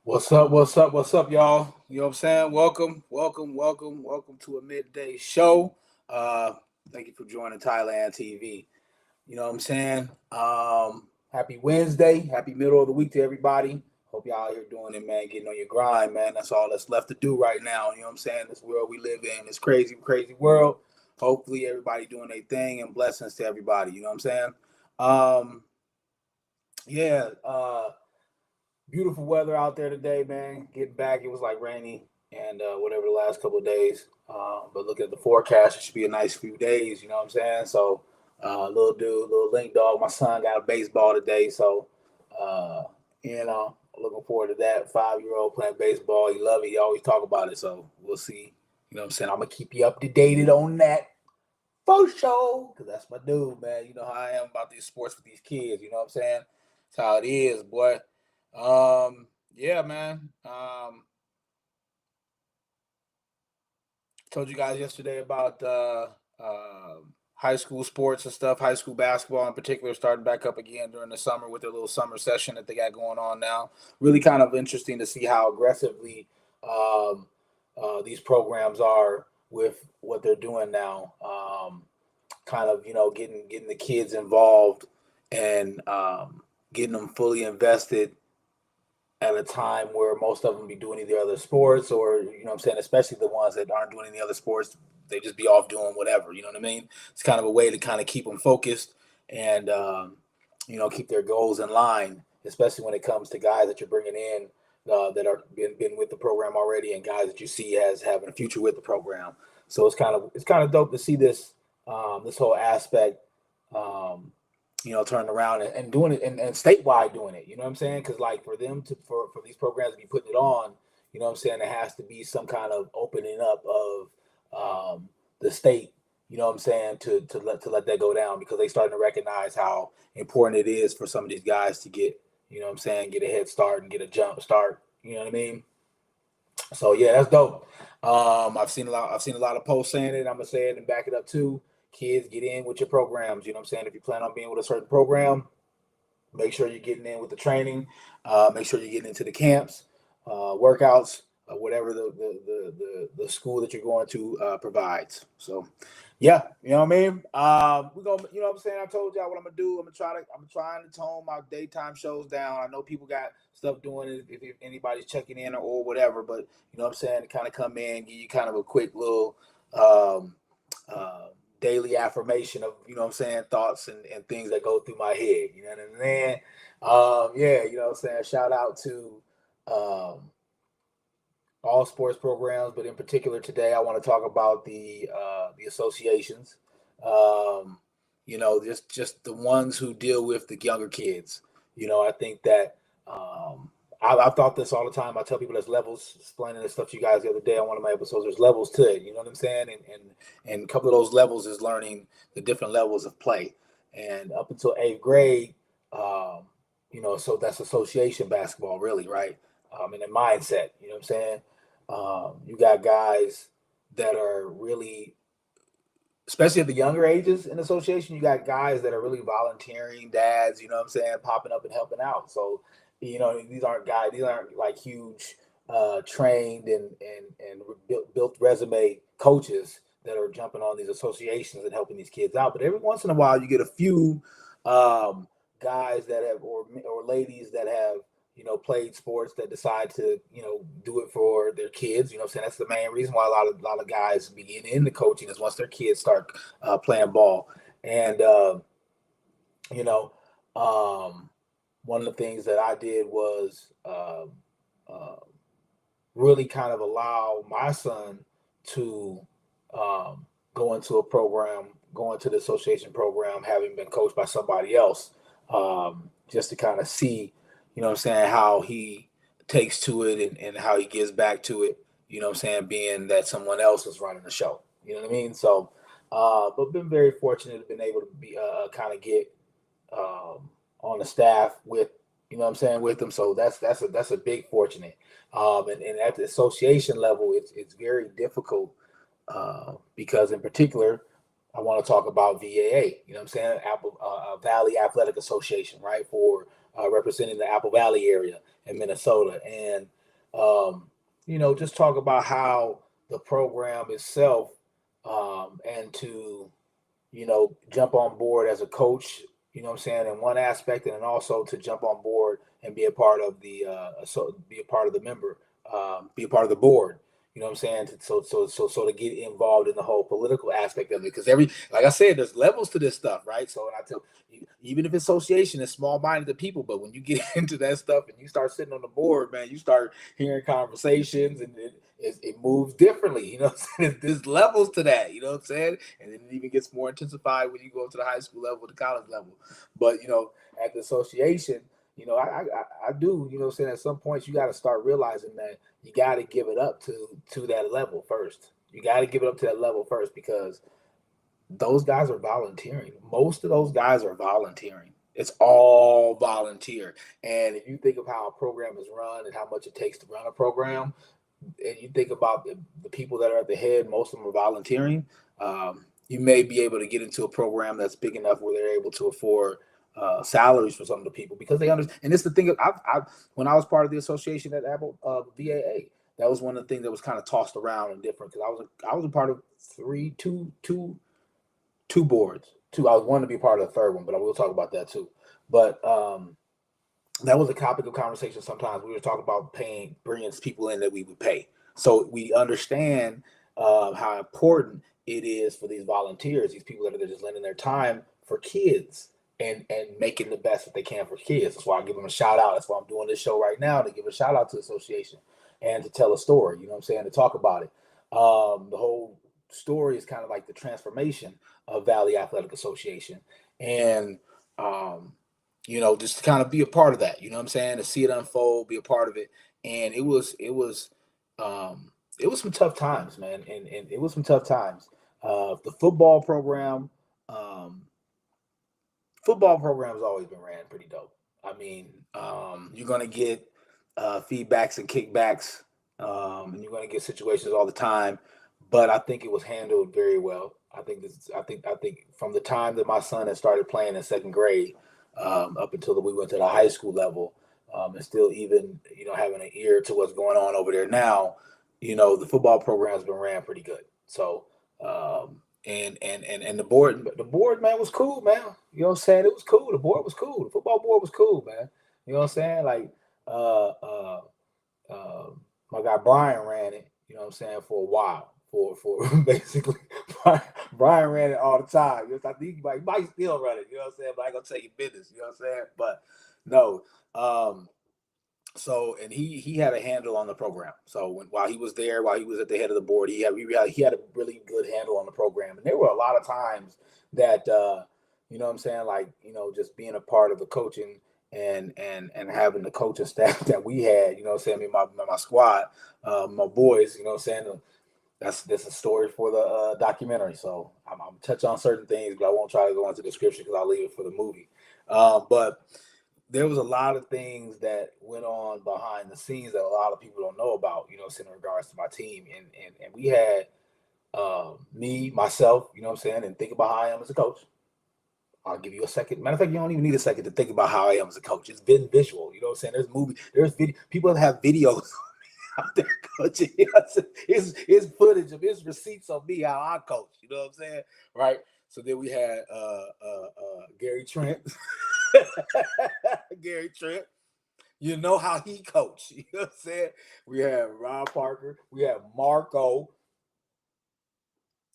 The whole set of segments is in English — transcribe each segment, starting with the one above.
What's up? What's up? What's up, y'all? You know what I'm saying? Welcome to a midday show. Uh, Thank you for joining Thailand TV. You know what I'm saying? Happy Wednesday, happy middle of the week to everybody. Hope y'all out here doing it, man. Getting on your grind, man. That's all that's left to do right now. You know what I'm saying? This world we live in, this crazy world. Hopefully, everybody doing their thing and blessings to everybody. You know what I'm saying? Um, yeah. Beautiful weather out there today, man. Getting back, it was like rainy and whatever the last couple of days. But looking at the forecast, it should be a nice few days. You know what I'm saying? So, little dude, little link dog. My son got a baseball today, so uh, looking forward to that. 5-year-old playing baseball, he love it. He always talk about it. So we'll see. You know what I'm saying? I'm gonna keep you up to date on that for sure, because that's my dude, man. You know how I am about these sports with these kids. You know what I'm saying? That's how it is, boy. Yeah, man. Told you guys yesterday about high school sports and stuff. High school basketball in particular starting back up again during the summer with their little summer session that they got going on now. Really kind of interesting to see how aggressively um, these programs are with what they're doing now. Kind of getting the kids involved and getting them fully invested at a time where most of them be doing either other sports or what I'm saying, especially the ones that aren't doing any other sports, they just be off doing whatever. You know what I mean? It's kind of a way to kind of keep them focused and keep their goals in line, especially when it comes to guys that you're bringing in that are been with the program already and guys that you see as having a future with the program. So it's kind of dope to see this whole aspect. Um, turning around and doing it and statewide doing it. You know what I'm saying? Because like for them for these programs to be putting it on, you know what I'm saying, there has to be some kind of opening up of the state. You know what I'm saying, to let that go down because they starting to recognize how important it is for some of these guys to get, get a head start and get a jump start. You know what I mean? So yeah, that's dope. I've seen a lot of posts saying it. I'm gonna say it and back it up too. Kids, get in with your programs. You know what I'm saying? If you plan on being with a certain program, make sure you're getting in with the training. Make sure you're getting into the camps, workouts, whatever the school that you're going to provides. So, yeah, you know what I mean. We're gonna, you know what I'm saying. I told y'all what I'm gonna do. I'm trying to tone my daytime shows down. I know people got stuff doing it if anybody's checking in or whatever, but you know what I'm saying. To kind of come in, give you kind of a quick little. Um, uh, Daily affirmation of what I'm saying, thoughts and things that go through my head. You know what I'm saying? Yeah, you know what I'm saying. Shout out to um, all sports programs, but in particular today, I want to talk about the associations. Um, just the ones who deal with the younger kids. I think that I've thought this all the time. I tell people there's levels. Explaining this stuff to you guys the other day on one of my episodes. There's levels to it. You know what I'm saying? And a couple of those levels is learning the different levels of play. And up until eighth grade, um, so that's association basketball, really, right? And the mindset. You know what I'm saying? You got guys that are really, especially at the younger ages in association, you got guys that are really volunteering, dads, you know what I'm saying, popping up and helping out. So, these aren't like huge trained and built resume coaches that are jumping on these associations and helping these kids out. But every once in a while, you get a few um, guys that have or ladies that have played sports that decide to do it for their kids. You know what I'm saying? That's the main reason why a lot of guys begin into coaching is once their kids start playing ball. And you know, um, one of the things that I did was uh, really kind of allow my son to um, go into a program, go into the association program, having been coached by somebody else, just to kind of see, what I'm saying, how he takes to it and how he gives back to it, what I'm saying, being that someone else is running the show. You know what I mean? So, but been very fortunate to have been able to be kind of get on the staff with what I'm saying with them. So that's a big fortunate. And at the association level, it's very difficult because in particular, I want to talk about VAA. You know what I'm saying? Apple Valley Athletic Association, right? For representing the Apple Valley area in Minnesota, and Just talk about how the program itself, and to jump on board as a coach, what I'm saying, in one aspect, and then also to jump on board and be a part of be a part of the member, be a part of the board. You know what I'm saying? So to get involved in the whole political aspect of it, because like I said, there's levels to this stuff, right? So, and I tell you, even if association is small-minded to people, but when you get into that stuff and you start sitting on the board, man, you start hearing conversations, and it moves differently. You know what I'm saying? There's levels to that. You know what I'm saying? And then it even gets more intensified when you go to the high school level, the college level. But at the association, I do. You know what I'm saying? At some points, you got to start realizing that you got to give it up to that level first. You got to give it up to that level first, because those guys are volunteering. Most of those guys are volunteering. It's all volunteer. And if you think of how a program is run and how much it takes to run a program, and you think about the people that are at the head, most of them are volunteering. You may be able to get into a program that's big enough where they're able to afford salaries for some of the people, because they understand. And it's the thing. When I was part of the association at Apple VAA, that was one of the things that was kind of tossed around and different, because I was a part of two boards. Two. I was wanting to be part of the third one, but I will talk about that too. But that was a topic of conversation. Sometimes we were talking about bringing people in that we would pay. So we understand how important it is for these volunteers, these people that are just lending their time for kids, and making the best that they can for kids. That's why I give them a shout out. That's why I'm doing this show right now, to give a shout out to the association and to tell a story. You know what I'm saying? To talk about it. The whole story is kind of like the transformation of Valley Athletic Association, and just to kind of be a part of that, you know what I'm saying, to see it unfold, be a part of it. And it was some tough times, man. And it was some tough times. The um, football program has always been ran pretty dope. I mean, you're going to get feedbacks and kickbacks, and you're going to get situations all the time. But I think it was handled very well. I think from the time that my son had started playing in second grade, up until we went to the high school level, and still even having an ear to what's going on over there now, the football program has been ran pretty good. So and the board, man, was cool, man. You know what I'm saying? It was cool. The board was cool. The football board was cool, man. You know what I'm saying? Like uh uh uh my guy Brian ran it, you know what I'm saying, for a while. For basically Brian ran it all the time. You know, I think he might still run it, you know what I'm saying? But I ain't gonna tell you business, you know what I'm saying? But no. So, and he had a handle on the program. So while he was there, while he was at the head of the board, he had a really good handle on the program. And there were a lot of times that you know what I'm saying, like, just being a part of the coaching and having the coaching staff that we had, you know what I'm saying, I mean, my squad, my boys, you know what I'm saying. That's a story for the documentary. So I'm touch on certain things, but I won't try to go into the description because I'll leave it for the movie. But there was a lot of things that went on behind the scenes that a lot of people don't know about, in regards to my team. And we had me, myself, you know what I'm saying, and think about how I am as a coach. I'll give you a second. Matter of fact, you don't even need a second to think about how I am as a coach. It's been visual, you know what I'm saying? There's video, people that have videos out there coaching. You know, it's footage of his receipts on me how I coach, you know what I'm saying? Right. So then we had Gary Trent. Gary Trent. You know how he coached. You know what I'm saying? We have Rob Parker. We have Marco.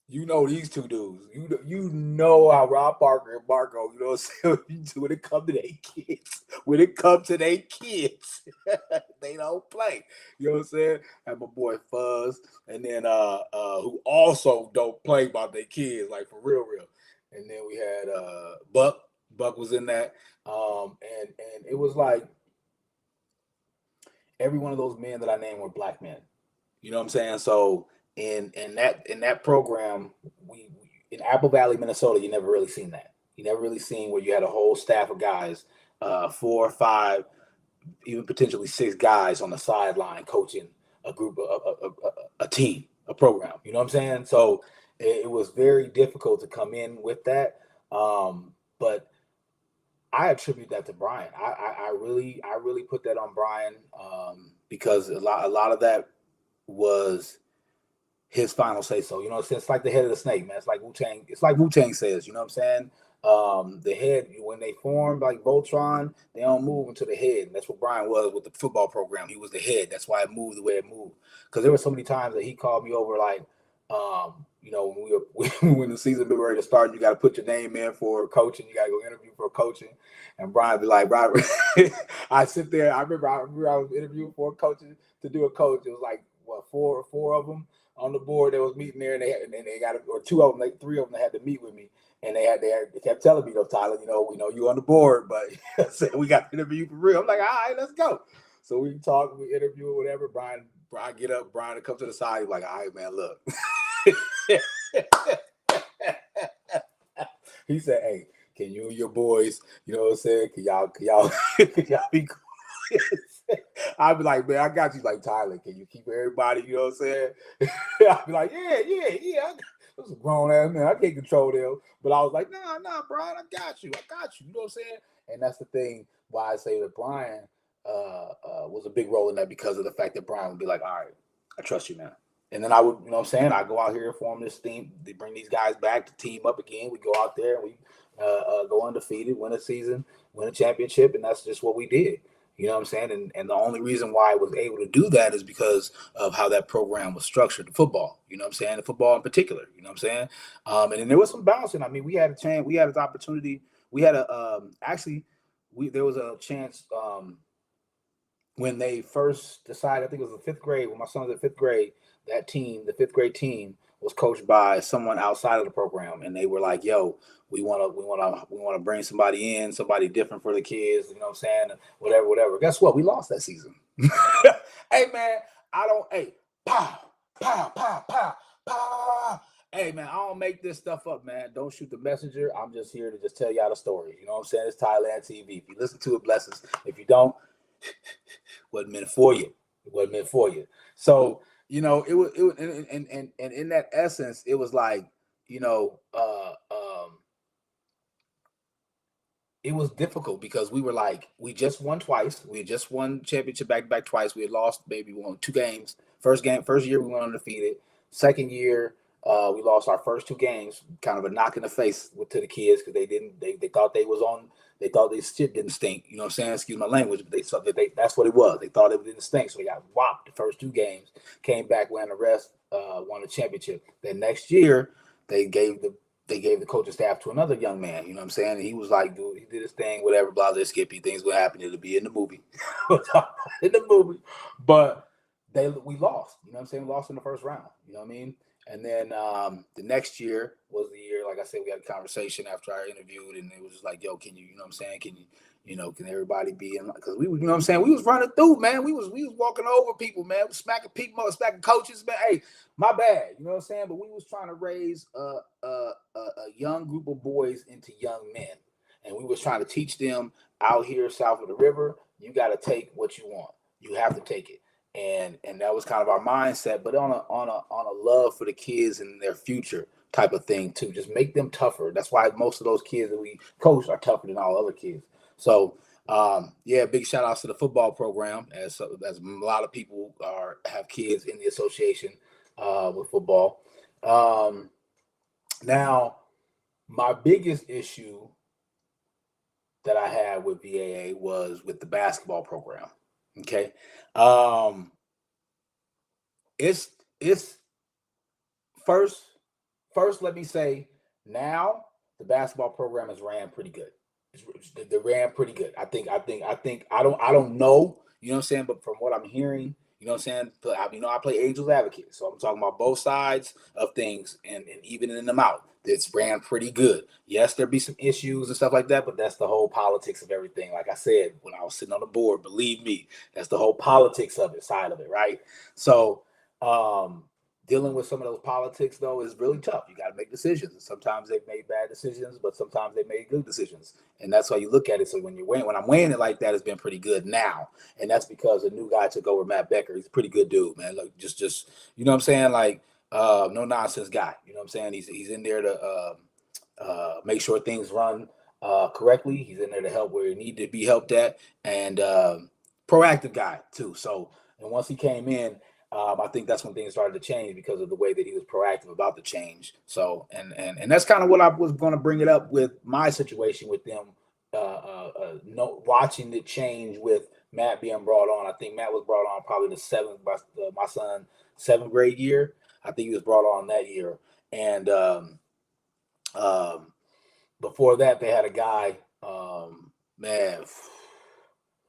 You know these two dudes. You know how Rob Parker and Marco, you know what I'm saying? When it comes to their kids. When it comes to their kids, they don't play. You know what I'm saying? And my boy Fuzz. And then who also don't play about their kids, like for real, real. And then we had Buck. Buck was in that. And it was like every one of those men that I named were black men. You know what I'm saying? So in that program, we in Apple Valley, Minnesota, you never really seen that. You never really seen where you had a whole staff of guys, 4 or 5, even potentially 6 guys on the sideline coaching a group, a team, a program. You know what I'm saying? So it was very difficult to come in with that. But I attribute that to Brian. I really put that on Brian. because a lot of that was his final say so. It's like the head of the snake, man. It's like Wu-Tang. It's like Wu-Tang says, you know what I'm saying? The head, when they form like Voltron, they don't move into the head. And that's what Brian was with the football program. He was the head. That's why it moved the way it moved. Because there were so many times that he called me over, like, when we were when the season be ready to start, you got to put your name in for coaching. You got to go interview for coaching. And Brian be like, Brian, I sit there. I remember I was interviewing for coaching to do a coach. It was like what four of them on the board that was meeting there, and they got or two of them, like three of them, that had to meet with me, and they kept telling me, Tyler, we know you on the board, but we got to interview for real. I'm like, all right, let's go. So we talk, we interview, whatever. Brian get up, Brian to come to the side. He's like, all right, man, look. He said, hey, can you and your boys, you know what I'm saying? Can y'all be cool? I'd be like, man, I got you. Like, Tyler, can you keep everybody, you know what I'm saying? I'd be like, yeah. Those a grown ass man. I can't control them. But I was like, nah, Brian, I got you. You know what I'm saying? And that's the thing why I say that Brian was a big role in that, because of the fact that Brian would be like, all right, I trust you, man. And then I would, you know what I'm saying? I go out here, form this team. They bring these guys back to team up again. We go out there and we go undefeated, win a season, win a championship. And that's just what we did. You know what I'm saying? And the only reason why I was able to do that is because of how that program was structured, the football, you know what I'm saying? The football in particular, you know what I'm saying? And then there was some bouncing. I mean, we had a chance, we had an opportunity. We had there was a chance when they first decided, I think it was the fifth grade, when my son was in fifth grade, that team, the fifth grade team, was coached by someone outside of the program, and they were like, "Yo, we want to bring somebody in, somebody different for the kids." You know what I'm saying? Whatever. Guess what? We lost that season. Hey man, pow, pow, pow, pow, pow. Hey man, I don't make this stuff up, man. Don't shoot the messenger. I'm just here to just tell y'all the story. You know what I'm saying? It's Thailand TV. If you listen to it, blessings. If you don't, wasn't meant for you. It wasn't meant for you. So it was and in that essence, it was like, it was difficult because we just won twice. We had just won championship back to back twice. We had lost maybe two games. First year we went undefeated. Second year, we lost our first two games, kind of a knock in the face to the kids, because they thought they thought this shit didn't stink. You know what I'm saying? Excuse my language, but they thought that's what it was. They thought it didn't stink. So they got whopped the first two games, came back, won the rest, won the championship. Then next year, they gave the coaching staff to another young man, you know what I'm saying? And he was like, dude, he did his thing, whatever, blah, blah, Skippy, things will happen. It'll be in the movie. In the movie. But we lost, you know what I'm saying? We lost in the first round, you know what I mean? And then the next year was the year, like I said, we had a conversation after I interviewed, and it was just like, yo, can you know what I'm saying? Can everybody be in? Because we, you know what I'm saying? We was running through, man. We was walking over people, man. We smacking people, smacking coaches, man. Hey, my bad, you know what I'm saying? But we was trying to raise a young group of boys into young men, and we was trying to teach them out here south of the river. You got to take what you want. You have to take it. And that was kind of our mindset, but on a love for the kids and their future type of thing too. Just make them tougher. That's why most of those kids that we coach are tougher than all other kids. So big shout outs to the football program, as a lot of people have kids in the association with football. Now, my biggest issue that I had with VAA was with the basketball program. Okay. It's first, let me say, now the basketball program is ran pretty good. They ran pretty good. I think I don't know, you know what I'm saying, but from what I'm hearing, you know what I'm saying, I play Angels Advocate, so I'm talking about both sides of things and evening them out. It's ran pretty good. Yes, there be some issues and stuff like that, but that's the whole politics of everything. Like I said, when I was sitting on the board, believe me, that's the whole politics of it, side of it, right? So dealing with some of those politics, though, is really tough. You got to make decisions. And sometimes they've made bad decisions, but sometimes they made good decisions. And that's why you look at it. So when I'm weighing it like that, it's been pretty good now. And that's because a new guy took over, Matt Becker. He's a pretty good dude, man. Like just you know what I'm saying? Like no nonsense guy. You know what I'm saying? He's in there to make sure things run correctly. He's in there to help where he need to be helped at, and proactive guy too. So And once he came in, I think that's when things started to change because of the way that he was proactive about the change. So, and that's kind of what I was going to bring it up with my situation with them, watching the change with Matt being brought on. I think Matt was brought on probably the my son's seventh grade year. I think he was brought on that year, and um, before that they had a guy, man.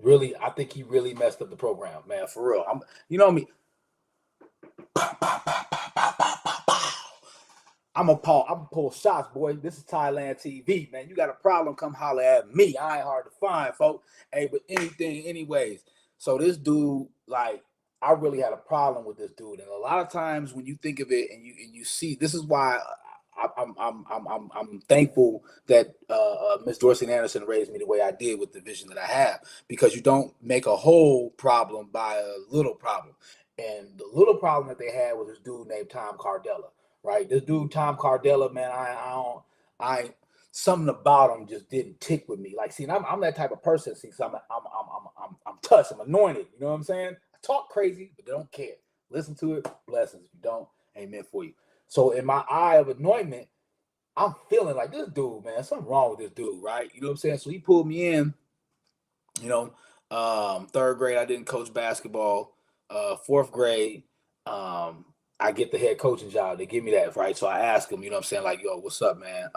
Really, I think he really messed up the program, man. For real, you know me. I'm gonna pull shots, boy. This is Thailand TV, man. You got a problem? Come holler at me. I ain't hard to find, folks. Hey, but anyways. So this dude, like, I really had a problem with this dude, and a lot of times when you think of it and you see, this is why I'm thankful that Miss Dorsey Anderson raised me the way I did with the vision that I have, because you don't make a whole problem by a little problem. And the little problem that they had was this dude named Tom Cardella, right? This dude Tom Cardella, man, I something about him just didn't tick with me. Like, see, I'm that type of person. See, so I'm touched, I'm anointed. You know what I'm saying? I talk crazy, but they don't care. Listen to it, blessings. If you don't, ain't meant for you. So in my eye of anointment, I'm feeling like this dude, man, something wrong with this dude, right? You know what I'm saying? So he pulled me in, you know, third grade, I didn't coach basketball. Fourth grade, I get the head coaching job. They give me that, right? So I ask him, you know what I'm saying? Like, yo, what's up, man?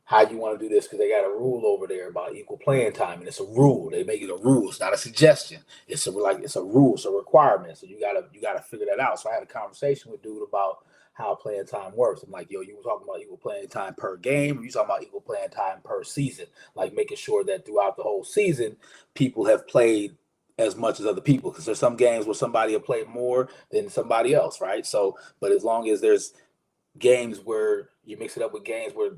How you want to do this? Because they got a rule over there about equal playing time, and it's a rule. They make it a rule. It's not a suggestion. It's a rule. It's a requirement. So you gotta figure that out. So I had a conversation with dude about how playing time works. I'm like, yo, you were talking about equal playing time per game, or you talking about equal playing time per season? Like making sure that throughout the whole season, people have played as much as other people. Because there's some games where somebody will play more than somebody else, right? So, but as long as there's games where you mix it up with games where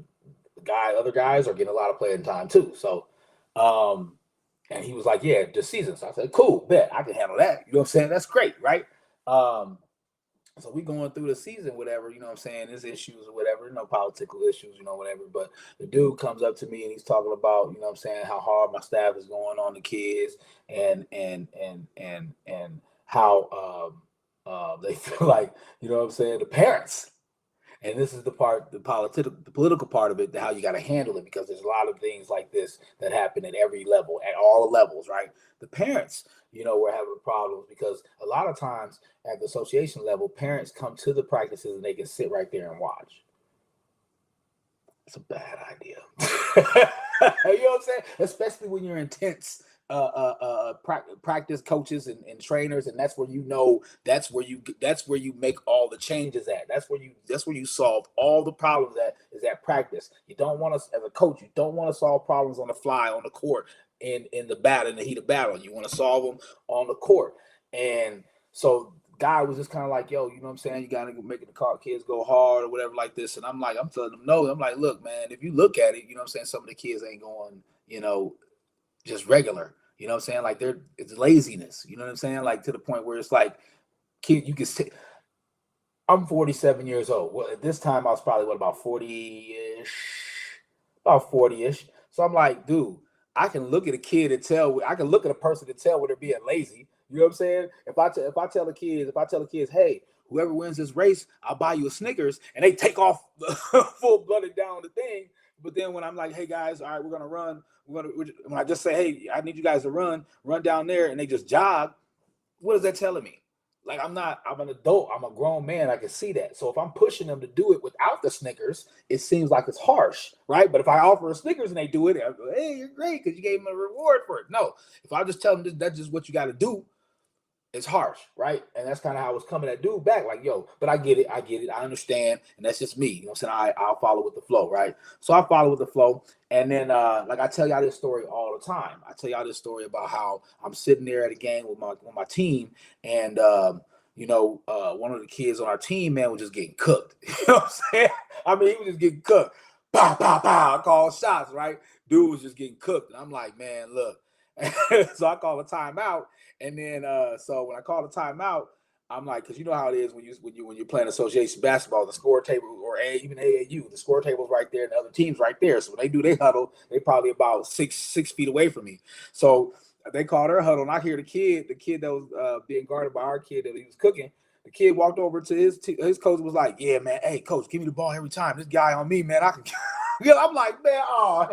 other guys are getting a lot of playing time too. So, and he was like, yeah, this season. So I said, cool, bet I can handle that. You know what I'm saying? That's great, right? So we going through the season, whatever, you know what I'm saying? There's issues or whatever, political issues, whatever. But the dude comes up to me and he's talking about, you know what I'm saying, how hard my staff is going on the kids and how they feel like, you know what I'm saying, the parents. And this is the political part of it, how you got to handle it, because there's a lot of things like this that happen at every level, at all the levels, right? The parents, were having problems because a lot of times at the association level, parents come to the practices and they can sit right there and watch. It's a bad idea. You know what I'm saying? Especially when you're intense practice coaches and trainers, and that's where that's where you make all the changes at. That's where you solve all the problems at practice. You don't want to, as a coach, you don't want to solve problems on the fly on the court in the heat of battle. You want to solve them on the court. And so guy was just kind of like, yo, you know what I'm saying? You got to make the kids go hard or whatever like this. And I'm telling them no. I'm like, look, man, if you look at it, you know what I'm saying? Some of the kids ain't going, just regular. You know what I'm saying? Like it's laziness. You know what I'm saying? Like to the point where it's like, kid, you can say, I'm 47 years old. Well, at this time I was probably about 40-ish, about 40-ish. So I'm like, dude, I can look at a kid and tell. I can look at a person and tell when they're being lazy. You know what I'm saying? If I tell the kids, hey, whoever wins this race, I'll buy you a Snickers, and they take off full-blooded down the thing. But then when I'm like, hey guys, all right, we're gonna run. When I just say, hey, I need you guys to run down there, and they just jog, what is that telling me? Like, I'm an adult, I'm a grown man, I can see that. So if I'm pushing them to do it without the Snickers, it seems like it's harsh, right? But if I offer a Snickers and they do it, I go, hey, you're great because you gave them a reward for it. No, if I just tell them that's just what you got to do, it's harsh, right? And that's kind of how I was coming at dude back, like, yo, but I get it, I understand, and that's just me. You know what I'm saying? I'll follow with the flow, right? So I follow with the flow. And then like I tell y'all this story all the time. I tell y'all this story about how I'm sitting there at a game with my team, and one of the kids on our team, man, was just getting cooked. You know what I'm saying? I mean, he was just getting cooked. Pow, pow, pow. I call shots, right? Dude was just getting cooked. And I'm like, man, look. So I call a timeout. And then so when I call the timeout, I'm like, because you know how it is when you're playing association basketball, the score table, or even AAU, the score table's right there and the other team's right there. So when they do their huddle, they probably about six feet away from me. So They called her huddle, and I hear the kid that was being guarded by our kid that he was cooking. The kid walked over to his coach and was like, "Yeah, man, hey, coach, give me the ball every time. This guy on me, man. I can." I'm like, man, oh,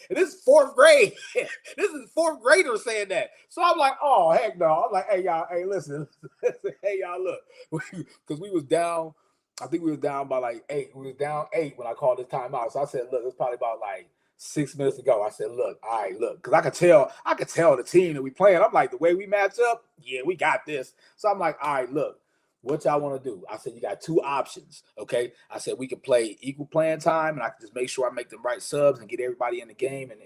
this is fourth grade. This is fourth grader saying that. So I'm like, oh, heck no. I'm like, hey, y'all, hey, listen. Hey, y'all, look. Because we was down, I think we was down by like 8. We was down 8 when I called this timeout. So I said, look, it's probably about like 6 minutes ago. I said, look, all right, look. Because I could tell the team that we playing. I'm like, the way we match up, yeah, we got this. So I'm like, all right, look. What y'all want to do? I said, you got 2 options. Okay. I said, we can play equal playing time, and I can just make sure I make the right subs and get everybody in the game, and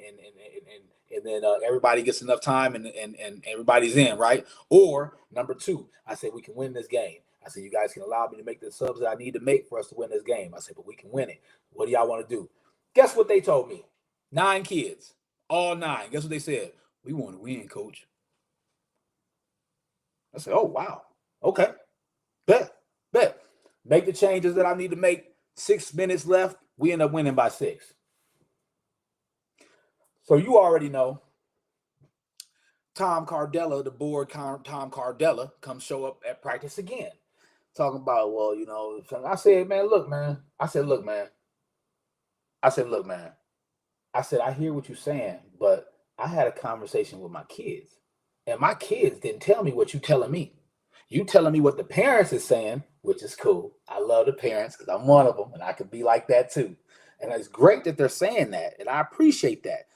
then everybody gets enough time and everybody's in, right? Or number 2, I said, we can win this game. I said, you guys can allow me to make the subs that I need to make for us to win this game. I said, but we can win it. What do y'all want to do? Guess what they told me? 9 kids, all 9. Guess what they said? We want to win, coach. I said, oh, wow. Okay. Bet. Make the changes that I need to make. 6 minutes left. We end up winning by 6. So you already know. Tom Cardella, the board, Tom Cardella, comes show up at practice again. Talking about, well, you know, I said, look, man. I said, I hear what you're saying, but I had a conversation with my kids. And my kids didn't tell me what you're telling me. You telling me what the parents is saying, which is cool. I love the parents because I'm one of them, and I could be like that too. And it's great that they're saying that, and I appreciate that.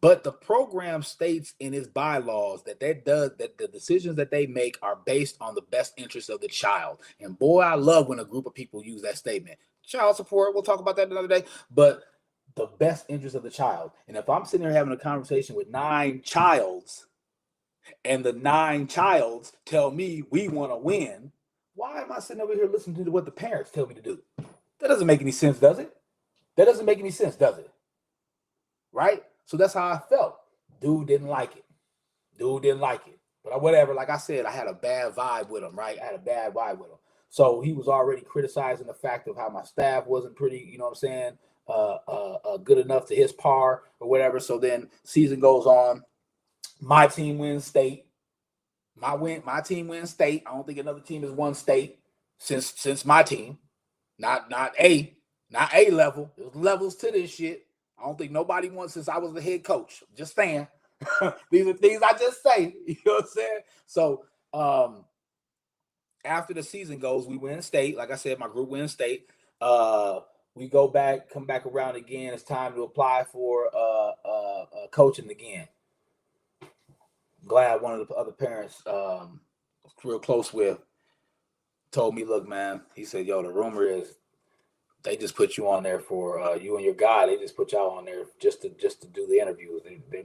But the program states in its bylaws that the decisions that they make are based on the best interest of the child. And boy, I love when a group of people use that statement. Child support, we'll talk about that another day. But the best interest of the child. And if I'm sitting there having a conversation with 9 childs, and the 9 childs tell me we want to win, why am I sitting over here listening to what the parents tell me to do? That doesn't make any sense, does it? That doesn't make any sense, does it? Right? So that's how I felt. Dude didn't like it. But whatever, like I said, I had a bad vibe with him, right? So he was already criticizing the fact of how my staff wasn't pretty, you know what I'm saying, good enough to his par or whatever. So then season goes on. My team wins state. My team wins state. I don't think another team has won state since my team. Not A level. There's levels to this shit. I don't think nobody won since I was the head coach. Just saying. These are things I just say. You know what I'm saying? So after the season goes, we win state. Like I said, my group wins state. We come back around again. It's time to apply for coaching again. Glad one of the other parents real close with told me, look, man, he said, yo, the rumor is they just put you on there for you and your guy. They just put y'all on there just to do the interviews. They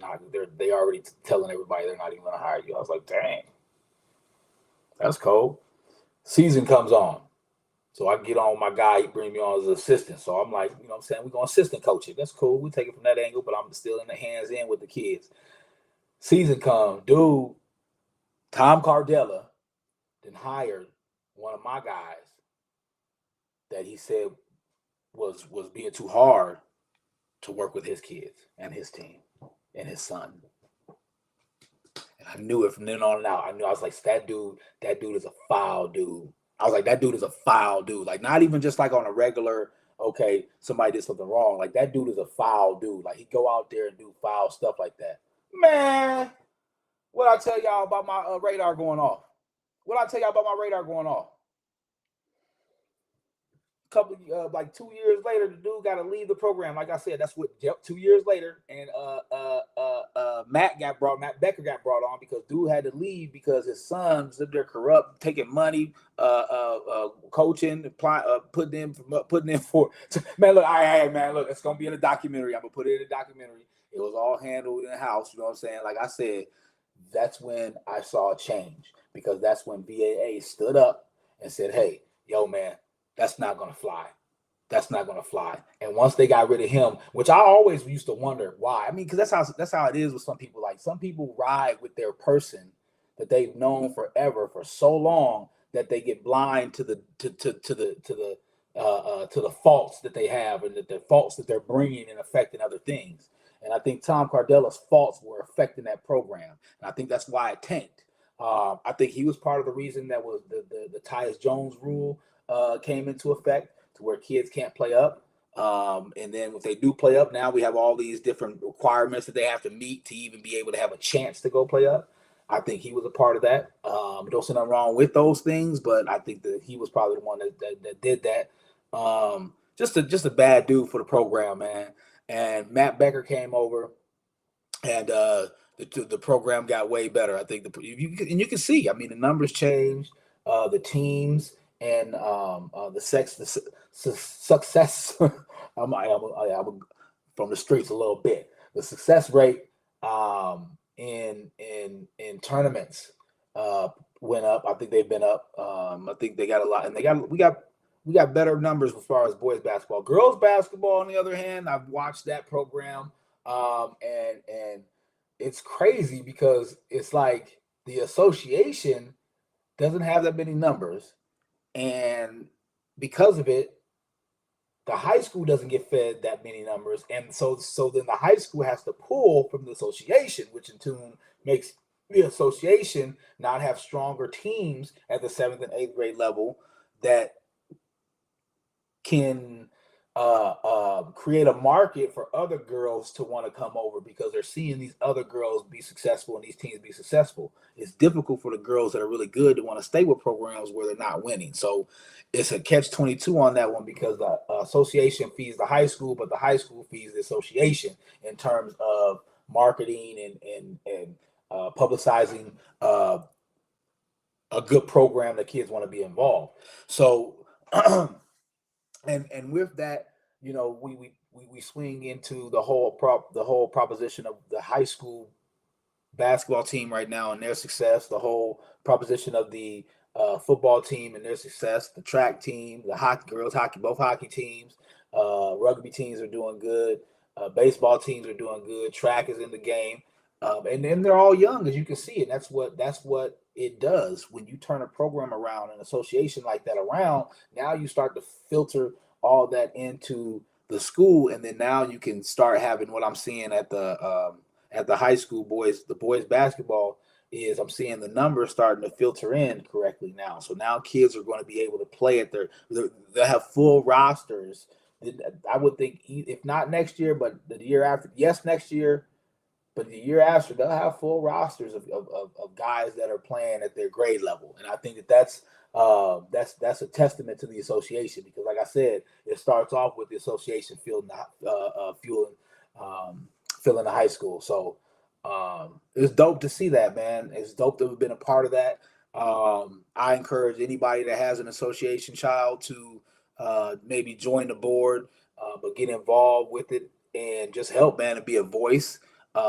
already telling everybody they're not even going to hire you. I was like, dang, that's cold. Season comes on. So I get on with my guy. He brings me on as an assistant. So I'm like, you know what I'm saying? We're going to assistant coach it. That's cool. We take it from that angle, but I'm still in the hands in with the kids. Season comes, dude, Tom Cardella then hired one of my guys that he said was being too hard to work with his kids and his team and his son. And I knew it from then on out. I was like, that dude is a foul dude. I was like, that dude is a foul dude. Like, not even just like on a regular, okay, somebody did something wrong. Like, that dude is a foul dude. Like, he go out there and do foul stuff like that. Man, what I tell y'all about my radar going off? Couple like 2 years later, the dude got to leave the program. Like I said, that's what 2 years later, and Matt Becker got brought on because dude had to leave because his sons lived there corrupt, taking money, coaching, putting in for man. Look, it's gonna be in a documentary. I'm gonna put it in a documentary. It was all handled in the house. You know what I'm saying? Like I said, that's when I saw a change because that's when BAA stood up and said, "Hey, yo, man. That's not going to fly. And once they got rid of him, which I always used to wonder why. I mean, because that's how it is with some people. Like some people ride with their person that they've known forever for so long that they get blind to the faults that they have and the faults that they're bringing and affecting other things. And I think Tom Cardella's faults were affecting that program. And I think that's why it tanked. I think he was part of the reason that was the Tyus Jones rule came into effect to where kids can't play up. And then if they do play up, now we have all these different requirements that they have to meet to even be able to have a chance to go play up. I think he was a part of that. Don't see nothing wrong with those things, but I think that he was probably the one that did that. Just a bad dude for the program, man. And Matt Becker came over, and the program got way better. I think you can see. I mean, the numbers changed, the teams, and the success. I'm from the streets a little bit. The success rate in tournaments went up. I think they've been up. I think they got a lot, and we got better numbers as far as boys basketball. Girls basketball, on the other hand, I've watched that program, and it's crazy because it's like the association doesn't have that many numbers, and because of it, the high school doesn't get fed that many numbers, and so then the high school has to pull from the association, which in turn makes the association not have stronger teams at the 7th and 8th grade level that can create a market for other girls to want to come over because they're seeing these other girls be successful and these teams be successful. It's difficult for the girls that are really good to want to stay with programs where they're not winning. So it's a catch-22 on that one because the association feeds the high school, but the high school feeds the association in terms of marketing and publicizing a good program that kids want to be involved. So and with that, you know, we swing into the whole proposition of the high school basketball team right now and their success, the whole proposition of the football team and their success, the track team, the girls hockey, both hockey teams, rugby teams are doing good, baseball teams are doing good, track is in the game, and then they're all young, as you can see, and that's what it does when you turn a program around, an association like that around. Now you start to filter all that into the school, and then now you can start having what I'm seeing at the high school the boys basketball is I'm seeing the numbers starting to filter in correctly now. So now kids are going to be able to play at they'll have full rosters. I would think if not next year, but the year after, yes, next year, but the year after, they'll have full rosters of guys that are playing at their grade level. And I think that's a testament to the association because, like I said, it starts off with the association filling the high school. So it's dope to see that, man. It's dope to have been a part of that. I encourage anybody that has an association child to maybe join the board, but get involved with it and just help, man, and be a voice.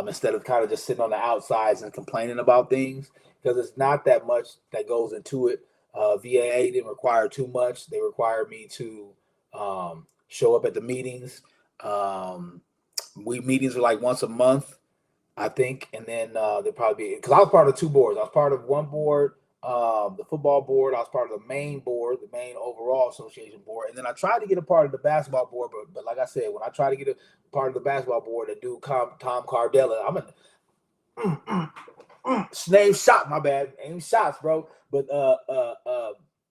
Instead of kind of just sitting on the outsides and complaining about things, because it's not that much that goes into it. VAA didn't require too much. They required me to show up at the meetings. Meetings are like once a month, I think, and then they'll probably be, because I was part of two boards. I was part of one board, the football board. I was part of the main board, the main overall association board, and then I tried to get a part of the basketball board. But like I said, when I try to get a part of the basketball board, the dude Tom Cardella, name shot, my bad, aim shots, bro. But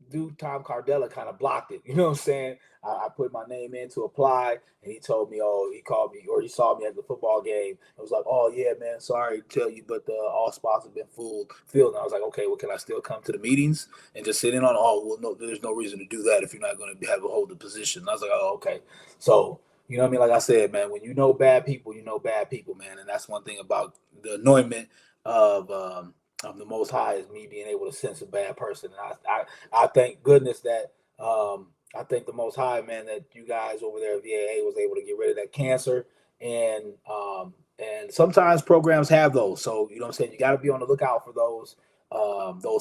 dude Tom Cardella kind of blocked it. You know what I'm saying? I put my name in to apply, and he told me, he called me, or he saw me at the football game. It was like, oh yeah, man, sorry to tell you, but all spots have been filled. And I was like, okay, well, can I still come to the meetings and just sit in on? Oh, well, no, there's no reason to do that if you're not going to hold the position. And I was like, oh, okay. So you know what I mean? Like I said, man, when you know bad people, man, and that's one thing about the anointment of the Most High is me being able to sense a bad person. And I thank goodness that I thank the Most High, man, that you guys over there at VAA was able to get rid of that cancer. And sometimes programs have those. So, you know what I'm saying? You got to be on the lookout for those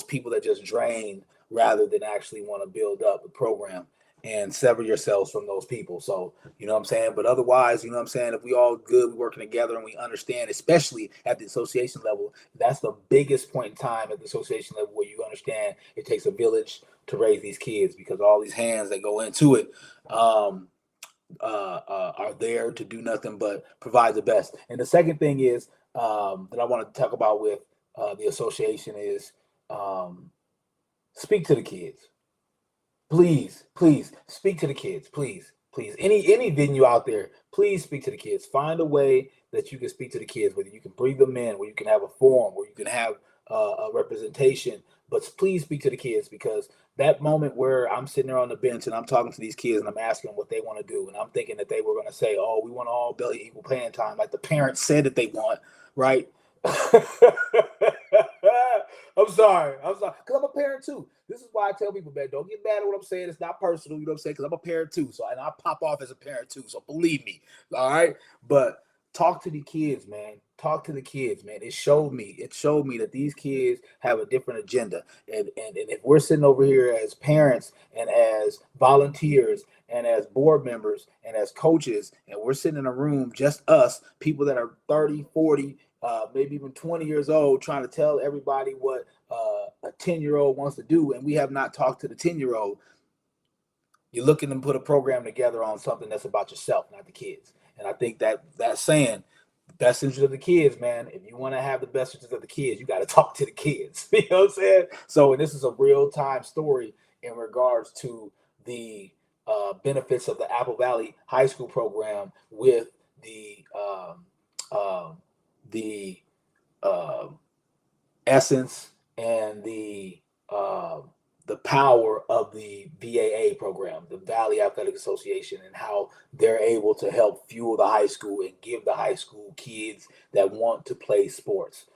people that just drain rather than actually want to build up a program and sever yourselves from those people. So, you know what I'm saying? But otherwise, you know what I'm saying? If we all good, we working together and we understand, especially at the association level, that's the biggest point in time at the association level where you understand it takes a village to raise these kids because all these hands that go into it. are there to do nothing but provide the best. And the second thing is that I want to talk about with the association is speak to the kids. Please, please speak to the kids. Please, please. Any venue out there, please speak to the kids. Find a way that you can speak to the kids, whether you can bring them in, where you can have a forum, where you can have a representation. But please speak to the kids, because that moment where I'm sitting there on the bench and I'm talking to these kids and I'm asking them what they want to do, and I'm thinking that they were going to say, "Oh, we want all belly equal playing time," like the parents said that they want, right? I'm sorry. Because I'm a parent too. This is why I tell people, man, don't get mad at what I'm saying. It's not personal, you know what I'm saying? Because I'm a parent too. So, and I pop off as a parent too. So believe me. All right. But talk to the kids, man. Talk to the kids, man. It showed me that these kids have a different agenda. And if we're sitting over here as parents and as volunteers and as board members and as coaches, and we're sitting in a room, just us, people that are 30, 40, maybe even 20 years old, trying to tell everybody what a 10-year-old wants to do, and we have not talked to the 10-year-old. You're looking to put a program together on something that's about yourself, not the kids. And I think that's saying best interest of the kids, man. If you want to have the best interest of the kids, you got to talk to the kids. You know what I'm saying? So, and this is a real time story in regards to the benefits of the Apple Valley High School program with the essence and the power of the VAA program, the Valley Athletic Association, and how they're able to help fuel the high school and give the high school kids that want to play sports.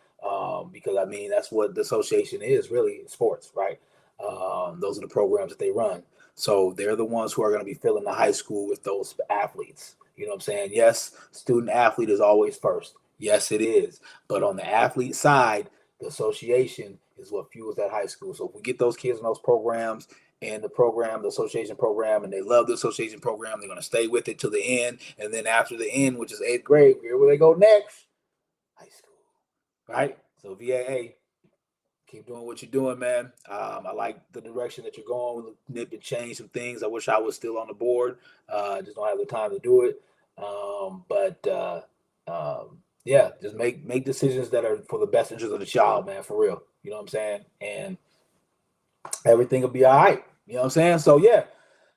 Because I mean, that's what the association is, really, sports, right? Those are the programs that they run. So they're the ones who are going to be filling the high school with those athletes. You know what I'm saying? Yes, student athlete is always first. Yes, it is. But on the athlete side, the association is what fuels that high school. So if we get those kids in those programs and the association program, and they love the association program, they're going to stay with it to the end. And then after the end, which is 8th grade, where they go next? High school, right? So VAA, keep doing what you're doing, man. I like the direction that you're going. Nip and change some things. I wish I was still on the board. Just don't have the time to do it. Yeah, just make decisions that are for the best interest of the child, man. For real, you know what I'm saying? And everything will be all right. You know what I'm saying? So yeah,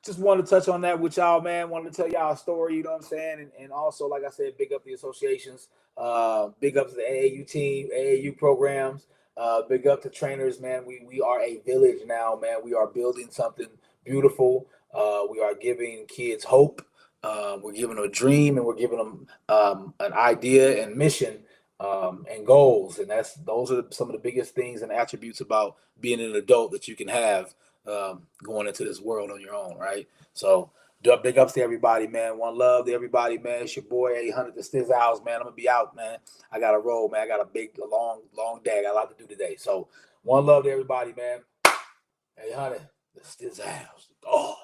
just wanted to touch on that with y'all, man. Wanted to tell y'all a story, you know what I'm saying? And also, like I said, big up the associations, big up to the AAU team, AAU programs, big up to trainers, man. We are a village now, man. We are building something beautiful. We are giving kids hope. We're giving them a dream, and we're giving them an idea and mission and goals. And those are some of the biggest things and attributes about being an adult that you can have going into this world on your own, right? So, big ups to everybody, man. One love to everybody, man. It's your boy 800 the Stiz House, man. I'm gonna be out, man. I got to roll, man. I got a long day. I got a lot to do today. So, one love to everybody, man. 800 the Stiz House. Oh.